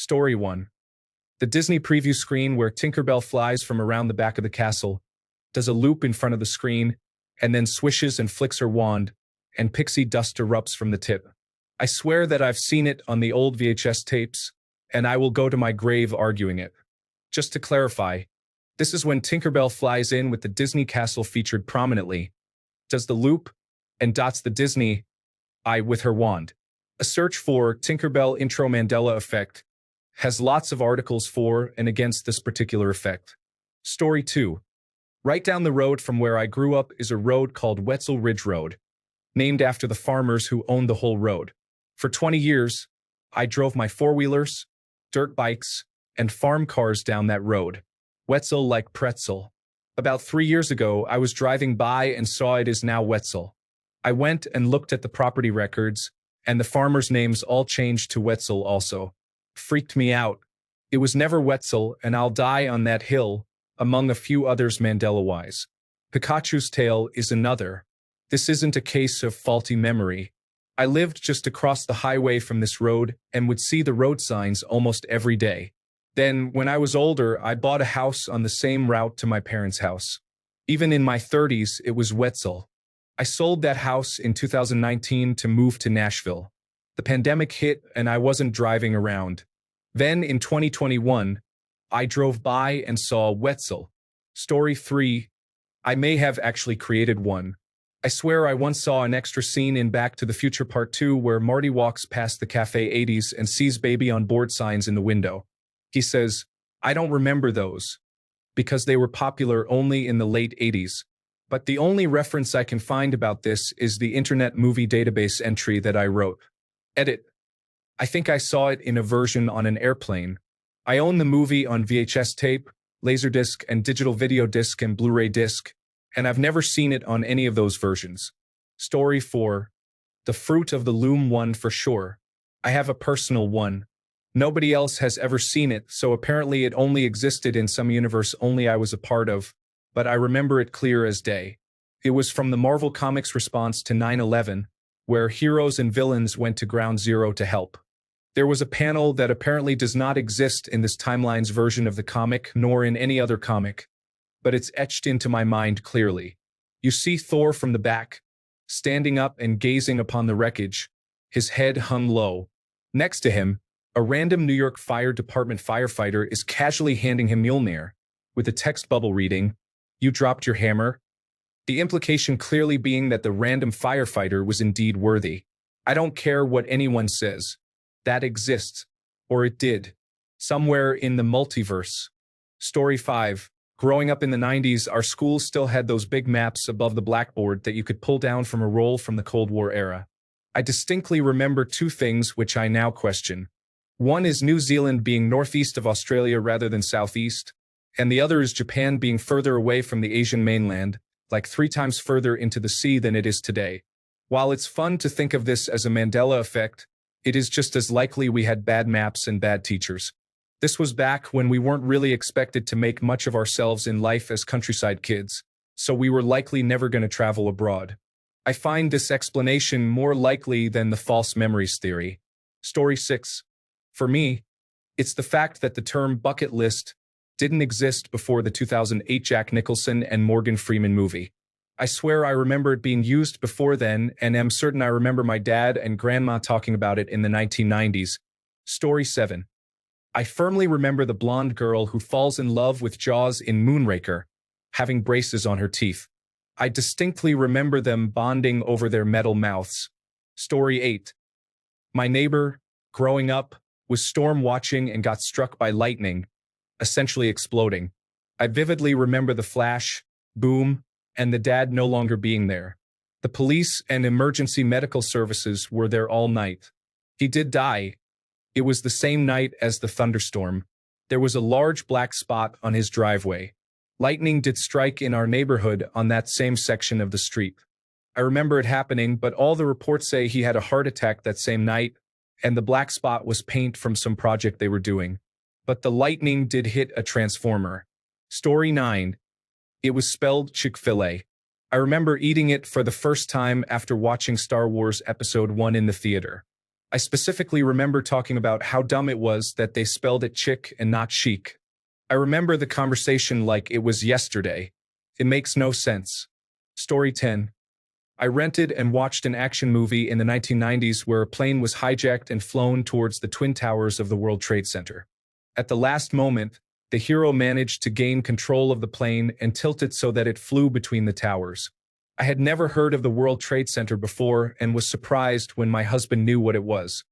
Story 1. The Disney preview screen where Tinkerbell flies from around the back of the castle, does a loop in front of the screen, and then swishes and flicks her wand, and pixie dust erupts from the tip. I swear that I've seen it on the old VHS tapes, and I will go to my grave arguing it. Just to clarify, this is when Tinkerbell flies in with the Disney castle featured prominently, does the loop, and dots the Disney eye with her wand. A search for Tinkerbell intro Mandela effect has lots of articles for and against this particular effect. Story 2. Right down the road from where I grew up is a road called Wetzel Ridge Road, named after the farmers who owned the whole road. For 20 years, I drove my four-wheelers, dirt bikes, and farm cars down that road. Wetzel like pretzel. About 3 years ago, I was driving by and saw it is now Wetzel. I went and looked at the property records, and the farmers' names all changed to Wetzel also. Freaked me out. It was never Wetzel, and I'll die on that hill, among a few others Mandela-wise. Pikachu's tail is another. This isn't a case of faulty memory. I lived just across the highway from this road and would see the road signs almost every day. Then, when I was older, I bought a house on the same route to my parents' house. Even in my 30s, it was Wetzel. I sold that house in 2019 to move to Nashville. The pandemic hit and I wasn't driving around. Then, in 2021, I drove by and saw Wetzel. Story 3. I may have actually created one. I swear I once saw an extra scene in Back to the Future Part 2 where Marty walks past the Cafe 80s and sees Baby on Board signs in the window. He says, "I don't remember those, because they were popular only in the late 80s. But the only reference I can find about this is the Internet Movie Database entry that I wrote. Edit. I think I saw it in a version on an airplane. I own the movie on VHS tape, Laserdisc, and digital video disc and Blu-ray disc, and I've never seen it on any of those versions." Story 4. The Fruit of the Loom one for sure. I have a personal one. Nobody else has ever seen it, so apparently it only existed in some universe only I was a part of, but I remember it clear as day. It was from the Marvel Comics response to 9/11, where heroes and villains went to Ground Zero to help. There was a panel that apparently does not exist in this timeline's version of the comic, nor in any other comic, but it's etched into my mind clearly. You see Thor from the back, standing up and gazing upon the wreckage, his head hung low. Next to him, a random New York Fire Department firefighter is casually handing him Mjolnir, with a text bubble reading, "You dropped your hammer?" The implication clearly being that the random firefighter was indeed worthy. I don't care what anyone says. That exists. Or it did. Somewhere in the multiverse. Story 5. Growing up in the 90s, our school still had those big maps above the blackboard that you could pull down from a roll from the Cold War era. I distinctly remember two things which I now question. One is New Zealand being northeast of Australia rather than southeast, and the other is Japan being further away from the Asian mainland, like 3 times further into the sea than it is today. While it's fun to think of this as a Mandela effect, it is just as likely we had bad maps and bad teachers. This was back when we weren't really expected to make much of ourselves in life as countryside kids, so we were likely never going to travel abroad. I find this explanation more likely than the false memories theory. Story 6. For me, it's the fact that the term bucket list didn't exist before the 2008 Jack Nicholson and Morgan Freeman movie. I swear I remember it being used before then, and am certain I remember my dad and grandma talking about it in the 1990s. Story 7. I firmly remember the blonde girl who falls in love with Jaws in Moonraker, having braces on her teeth. I distinctly remember them bonding over their metal mouths. Story 8. My neighbor, growing up, was storm watching and got struck by lightning, essentially exploding. I vividly remember the flash, boom, and the dad no longer being there. The police and emergency medical services were there all night. He did die. It was the same night as the thunderstorm. There was a large black spot on his driveway. Lightning did strike in our neighborhood on that same section of the street. I remember it happening, but all the reports say he had a heart attack that same night, and the black spot was paint from some project they were doing. But the lightning did hit a transformer. Story 9. It was spelled Chick-fil-A. I remember eating it for the first time after watching Star Wars Episode 1 in the theater. I specifically remember talking about how dumb it was that they spelled it chick and not chic. I remember the conversation like it was yesterday. It makes no sense. Story 10. I rented and watched an action movie in the 1990s where a plane was hijacked and flown towards the Twin Towers of the World Trade Center. At the last moment, the hero managed to gain control of the plane and tilt it so that it flew between the towers. I had never heard of the World Trade Center before and was surprised when my husband knew what it was.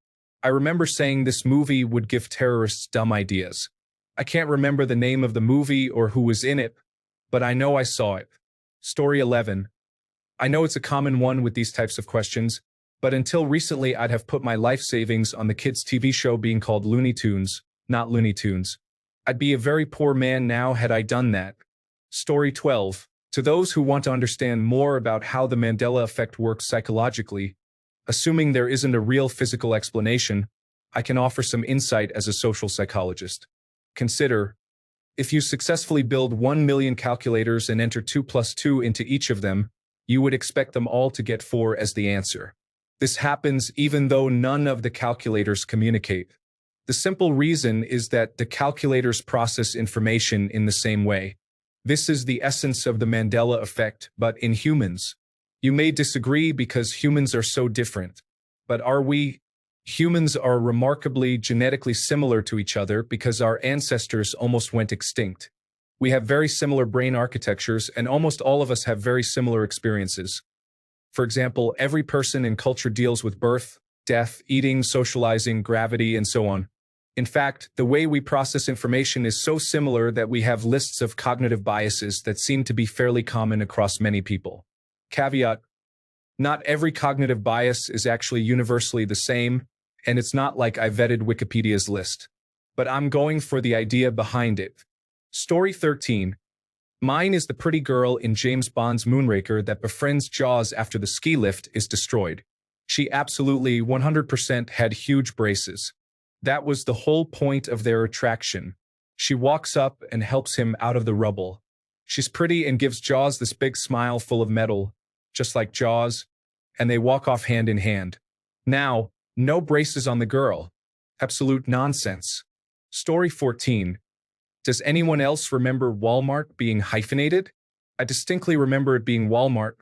I remember saying this movie would give terrorists dumb ideas. I can't remember the name of the movie or who was in it, but I know I saw it. Story 11. I know it's a common one with these types of questions, but until recently I'd have put my life savings on the kids' TV show being called Looney Tunes, not Looney Tunes. I'd be a very poor man now had I done that. Story 12. To those who want to understand more about how the Mandela effect works psychologically, assuming there isn't a real physical explanation, I can offer some insight as a social psychologist. Consider, if you successfully build 1 million calculators and enter 2 plus 2 into each of them, you would expect them all to get 4 as the answer. This happens even though none of the calculators communicate. The simple reason is that the calculators process information in the same way. This is the essence of the Mandela effect, but in humans. You may disagree because humans are so different. But are we? Humans are remarkably genetically similar to each other because our ancestors almost went extinct. We have very similar brain architectures, and almost all of us have very similar experiences. For example, every person in culture deals with birth, death, eating, socializing, gravity, and so on. In fact, the way we process information is so similar that we have lists of cognitive biases that seem to be fairly common across many people. Caveat: not every cognitive bias is actually universally the same, and it's not like I vetted Wikipedia's list. But I'm going for the idea behind it. Story 13. Mine is the pretty girl in James Bond's Moonraker that befriends Jaws after the ski lift is destroyed. She absolutely 100% had huge braces. That was the whole point of their attraction. She walks up and helps him out of the rubble. She's pretty and gives Jaws this big smile full of metal, just like Jaws, and they walk off hand in hand. Now, no braces on the girl. Absolute nonsense. Story 14. Does anyone else remember Walmart being hyphenated? I distinctly remember it being Walmart,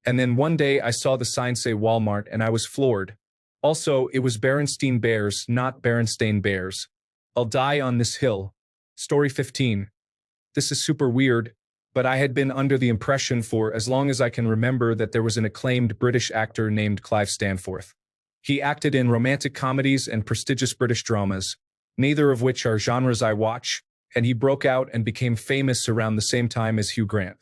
and then one day I saw the sign say Walmart and I was floored. Also, it was Berenstain Bears, not Berenstain Bears. I'll die on this hill. Story 15. This is super weird, but I had been under the impression for as long as I can remember that there was an acclaimed British actor named Clive Stanforth. He acted in romantic comedies and prestigious British dramas, neither of which are genres I watch, and he broke out and became famous around the same time as Hugh Grant.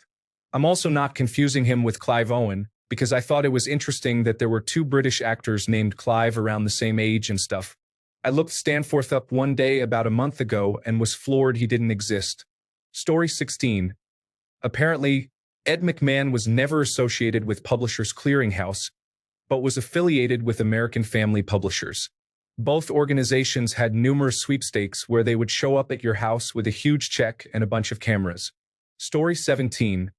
I'm also not confusing him with Clive Owen, because I thought it was interesting that there were 2 British actors named Clive around the same age and stuff. I looked Stanforth up one day about a month ago and was floored he didn't exist. Story 16. Apparently, Ed McMahon was never associated with Publishers Clearinghouse, but was affiliated with American Family Publishers. Both organizations had numerous sweepstakes where they would show up at your house with a huge check and a bunch of cameras. Story 17.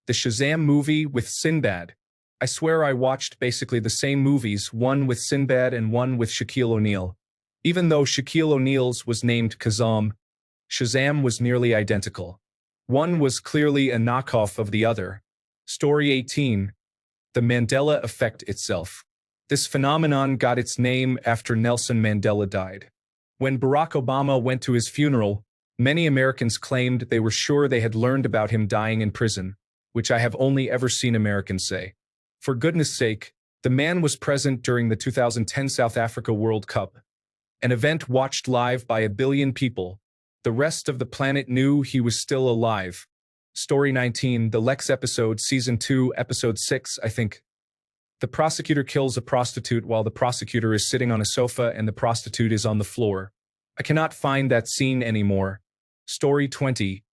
The Shazam movie with Sinbad. I swear I watched basically the same movies, one with Sinbad and one with Shaquille O'Neal. Even though Shaquille O'Neal's was named Kazam, Shazam was nearly identical. One was clearly a knockoff of the other. Story 18. The Mandela effect itself. This phenomenon got its name after Nelson Mandela died. When Barack Obama went to his funeral, many Americans claimed they were sure they had learned about him dying in prison, which I have only ever seen Americans say. For goodness sake, the man was present during the 2010 South Africa World Cup, an event watched live by 1 billion people. The rest of the planet knew he was still alive. Story 19, the Lex episode, Season 2, Episode 6, I think. The prosecutor kills a prostitute while the prosecutor is sitting on a sofa and the prostitute is on the floor. I cannot find that scene anymore. Story 20.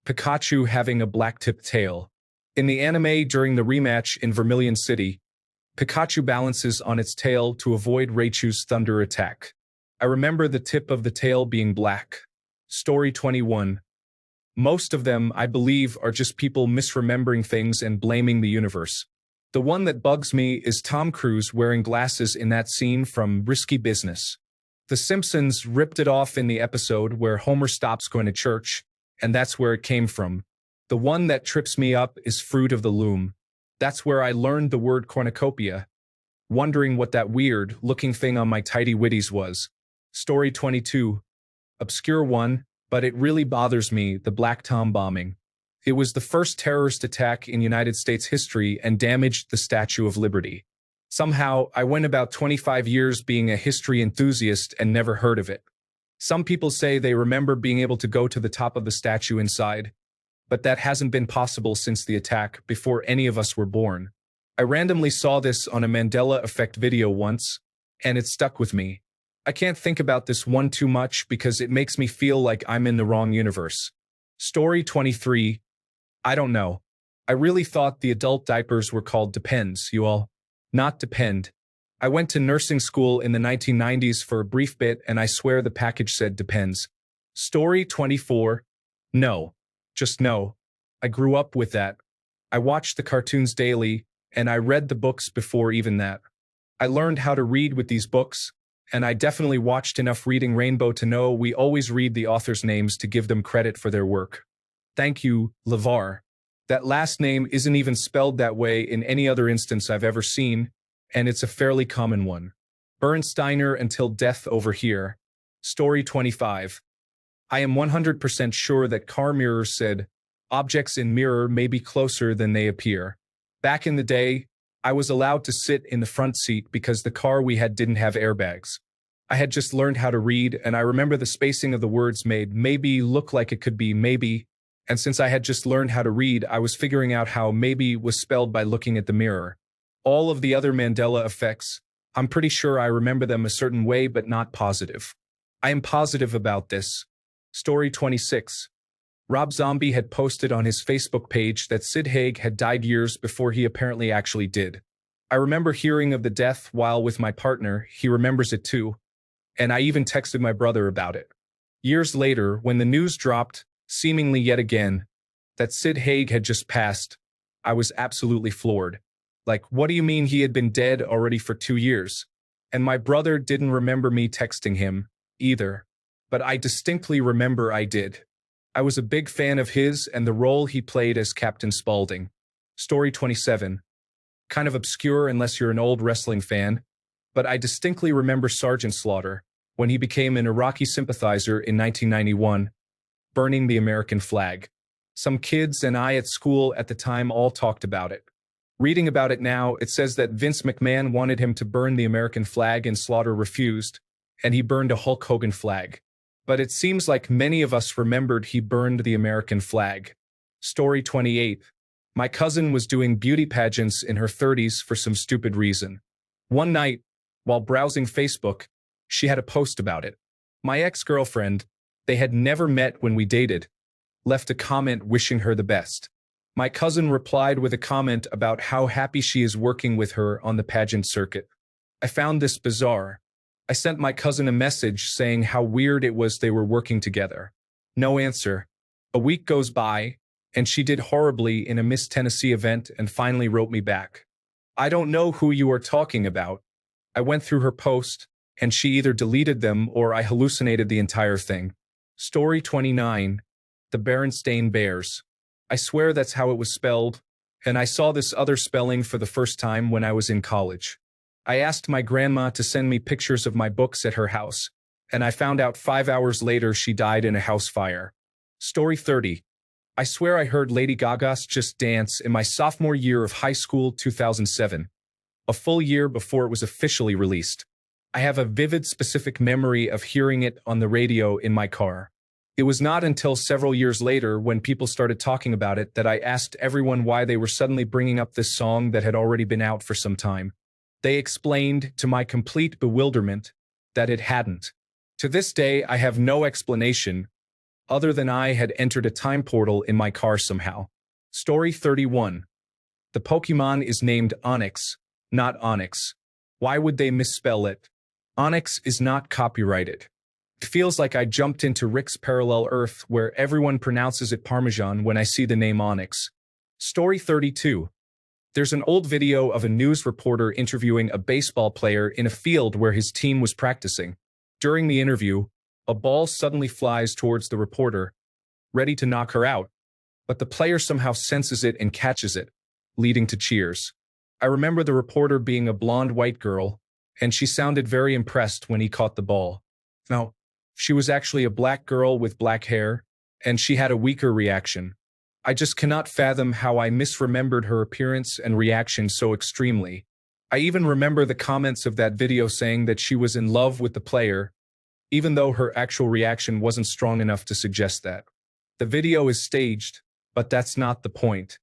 Pikachu having a black-tipped tail. In the anime during the rematch in Vermilion City, Pikachu balances on its tail to avoid Raichu's thunder attack. I remember the tip of the tail being black. Story 21. Most of them, I believe, are just people misremembering things and blaming the universe. The one that bugs me is Tom Cruise wearing glasses in that scene from Risky Business. The Simpsons ripped it off in the episode where Homer stops going to church, and that's where it came from. The one that trips me up is Fruit of the Loom. That's where I learned the word cornucopia, wondering what that weird-looking thing on my tidy whities was. Story 22. Obscure one, but it really bothers me, the Black Tom bombing. It was the first terrorist attack in United States history and damaged the Statue of Liberty. Somehow, I went about 25 years being a history enthusiast and never heard of it. Some people say they remember being able to go to the top of the statue inside, but that hasn't been possible since the attack, before any of us were born. I randomly saw this on a Mandela effect video once, and it stuck with me. I can't think about this one too much because it makes me feel like I'm in the wrong universe. Story 23. I don't know. I really thought the adult diapers were called Depends, you all. Not Depend. I went to nursing school in the 1990s for a brief bit and I swear the package said Depends. Story 24. No. Just no. I grew up with that. I watched the cartoons daily, and I read the books before even that. I learned how to read with these books, and I definitely watched enough Reading Rainbow to know we always read the authors' names to give them credit for their work. Thank you, LeVar. That last name isn't even spelled that way in any other instance I've ever seen, and it's a fairly common one. Bernsteiner until death over here. Story 25. I am 100% sure that car mirrors said, objects in mirror may be closer than they appear. Back in the day, I was allowed to sit in the front seat because the car we had didn't have airbags. I had just learned how to read, and I remember the spacing of the words made maybe look like it could be maybe, and since I had just learned how to read, I was figuring out how maybe was spelled by looking at the mirror. All of the other Mandela effects, I'm pretty sure I remember them a certain way but not positive. I am positive about this. Story 26. Rob Zombie had posted on his Facebook page that Sid Haig had died years before he apparently actually did. I remember hearing of the death while with my partner, he remembers it too, and I even texted my brother about it. Years later, when the news dropped, seemingly yet again, that Sid Haig had just passed, I was absolutely floored. Like, what do you mean he had been dead already for 2 years? And my brother didn't remember me texting him, either. But I distinctly remember I did. I was a big fan of his and the role he played as Captain Spaulding. Story 27. Kind of obscure unless you're an old wrestling fan, but I distinctly remember Sergeant Slaughter, when he became an Iraqi sympathizer in 1991, burning the American flag. Some kids and I at school at the time all talked about it. Reading about it now, it says that Vince McMahon wanted him to burn the American flag and Slaughter refused, and he burned a Hulk Hogan flag. But it seems like many of us remembered he burned the American flag. Story 28. My cousin was doing beauty pageants in her 30s for some stupid reason. One night, while browsing Facebook, she had a post about it. My ex-girlfriend, they had never met when we dated, left a comment wishing her the best. My cousin replied with a comment about how happy she is working with her on the pageant circuit. I found this bizarre. I sent my cousin a message saying how weird it was they were working together. No answer. A week goes by, and she did horribly in a Miss Tennessee event and finally wrote me back. I don't know who you are talking about. I went through her post, and she either deleted them or I hallucinated the entire thing. Story 29. The Berenstain Bears. I swear that's how it was spelled, and I saw this other spelling for the first time when I was in college. I asked my grandma to send me pictures of my books at her house, and I found out 5 hours later she died in a house fire. Story 30. I swear I heard Lady Gaga's Just Dance in my sophomore year of high school 2007, a full year before it was officially released. I have a vivid specific memory of hearing it on the radio in my car. It was not until several years later when people started talking about it that I asked everyone why they were suddenly bringing up this song that had already been out for some time. They explained, to my complete bewilderment, that it hadn't. To this day, I have no explanation, other than I had entered a time portal in my car somehow. Story 31. The Pokemon is named Onyx, not Onyx. Why would they misspell it? Onyx is not copyrighted. It feels like I jumped into Rick's parallel Earth where everyone pronounces it Parmesan when I see the name Onyx. Story 32. There's an old video of a news reporter interviewing a baseball player in a field where his team was practicing. During the interview, a ball suddenly flies towards the reporter, ready to knock her out, but the player somehow senses it and catches it, leading to cheers. I remember the reporter being a blonde white girl, and she sounded very impressed when he caught the ball. Now, she was actually a black girl with black hair, and she had a weaker reaction. I just cannot fathom how I misremembered her appearance and reaction so extremely. I even remember the comments of that video saying that she was in love with the player, even though her actual reaction wasn't strong enough to suggest that. The video is staged, but that's not the point.